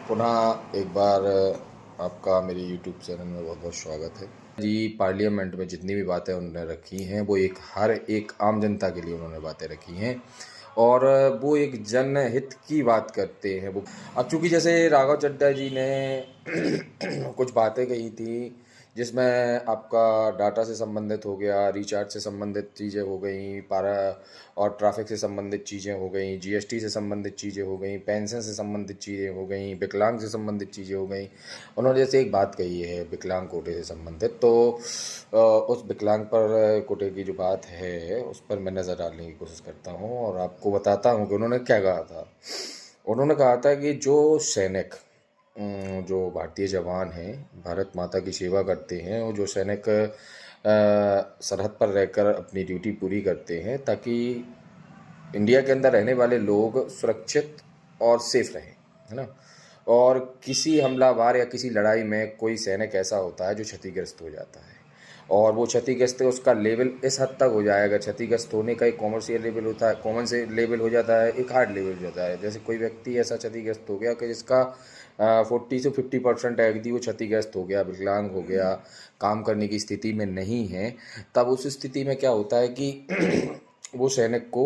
पुनः एक बार आपका मेरे यूट्यूब चैनल में बहुत बहुत स्वागत है जी। पार्लियामेंट में जितनी भी बातें उन्होंने रखी हैं वो हर एक आम जनता के लिए उन्होंने बातें रखी हैं और वो एक जनहित की बात करते हैं। वो अब चूँकि जैसे राघव चड्ढा जी ने कुछ बातें कही थी जिसमें आपका डाटा से संबंधित हो गया, रिचार्ज से संबंधित चीज़ें हो गई, पारा और ट्रैफिक से संबंधित चीज़ें हो गई, जीएसटी से संबंधित चीज़ें हो गई, पेंशन से संबंधित चीज़ें हो गई, विकलांग से संबंधित चीज़ें हो गई। उन्होंने जैसे एक बात कही है विकलांग कोटे से संबंधित, तो उस विकलांग पर कोटे की जो बात है उस पर मैं नज़र डालने की कोशिश करता हूँ और आपको बताता हूँ कि उन्होंने क्या कहा था। उन्होंने कहा था कि जो सैनिक जो भारतीय जवान हैं, भारत माता की सेवा करते हैं, और जो सैनिक सरहद पर रहकर अपनी ड्यूटी पूरी करते हैं ताकि इंडिया के अंदर रहने वाले लोग सुरक्षित और सेफ रहें, है ना। और किसी हमलावर या किसी लड़ाई में कोई सैनिक ऐसा होता है जो क्षतिग्रस्त हो जाता है, और वो क्षतिग्रस्त है उसका लेवल इस हद तक हो जाएगा, क्षतिग्रस्त होने का एक कॉमर्शियल लेवल होता है, कॉमन से लेवल हो जाता है, एक हार्ड लेवल हो जाता है। जैसे कोई व्यक्ति ऐसा क्षतिग्रस्त हो गया कि जिसका 40 से 50% है कि वो क्षतिग्रस्त हो गया, विकलांग हो गया, काम करने की स्थिति में नहीं है, तब उस स्थिति में क्या होता है कि वो सैनिक को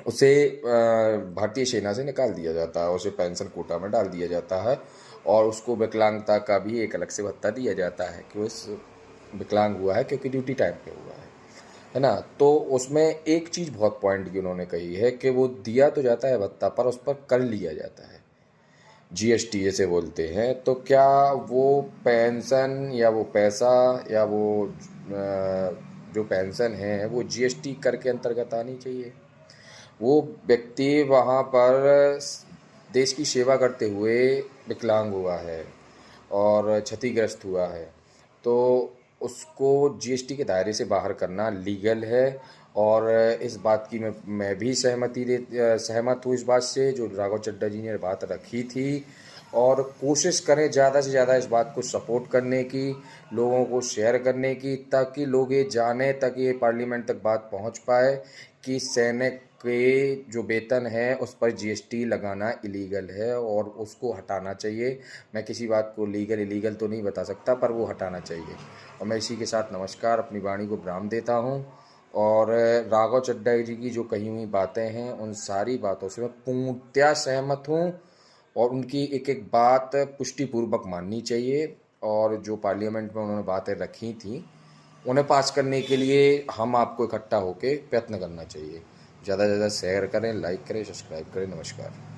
उसे भारतीय सेना से निकाल दिया जाता है, उसे पेंशन कोटा में डाल दिया जाता है और उसको विकलांगता का भी एक अलग से भत्ता दिया जाता है कि वो इस विकलांग हुआ है क्योंकि ड्यूटी टाइम पे हुआ है ना। तो उसमें एक चीज़ बहुत पॉइंट की उन्होंने कही है कि वो दिया तो जाता है भत्ता पर उस पर कर लिया जाता है, जीएसटी जैसे बोलते हैं। तो क्या वो पेंशन या वो पैसा या वो जो पेंशन है वो जीएसटी कर के अंतर्गत आनी चाहिए। वो व्यक्ति वहाँ पर देश की सेवा करते हुए विकलांग हुआ है और क्षतिग्रस्त हुआ है, तो उसको जीएसटी के दायरे से बाहर करना लीगल है। और इस बात की मैं भी सहमत हूँ इस बात से जो राघव चड्ढा जी ने बात रखी थी। और कोशिश करें ज़्यादा से ज़्यादा इस बात को सपोर्ट करने की, लोगों को शेयर करने की, ताकि लोग ये जानें, ताकि ये पार्लियामेंट तक बात पहुंच पाए कि सैनिक के जो वेतन है उस पर जीएसटी लगाना इलीगल है और उसको हटाना चाहिए। मैं किसी बात को लीगल इलीगल तो नहीं बता सकता, पर वो हटाना चाहिए। और मैं इसी के साथ नमस्कार अपनी वाणी को विराम देता हूँ। और राघव चड्ढा जी की जो कही हुई बातें हैं उन सारी बातों से मैं पूर्णतया सहमत हूँ और उनकी एक एक बात पुष्टिपूर्वक माननी चाहिए। और जो पार्लियामेंट में उन्होंने बातें रखी थी उन्हें पास करने के लिए हम आपको इकट्ठा होकर प्रयत्न करना चाहिए। ज़्यादा से ज़्यादा शेयर करें, लाइक करें, सब्सक्राइब करें। नमस्कार।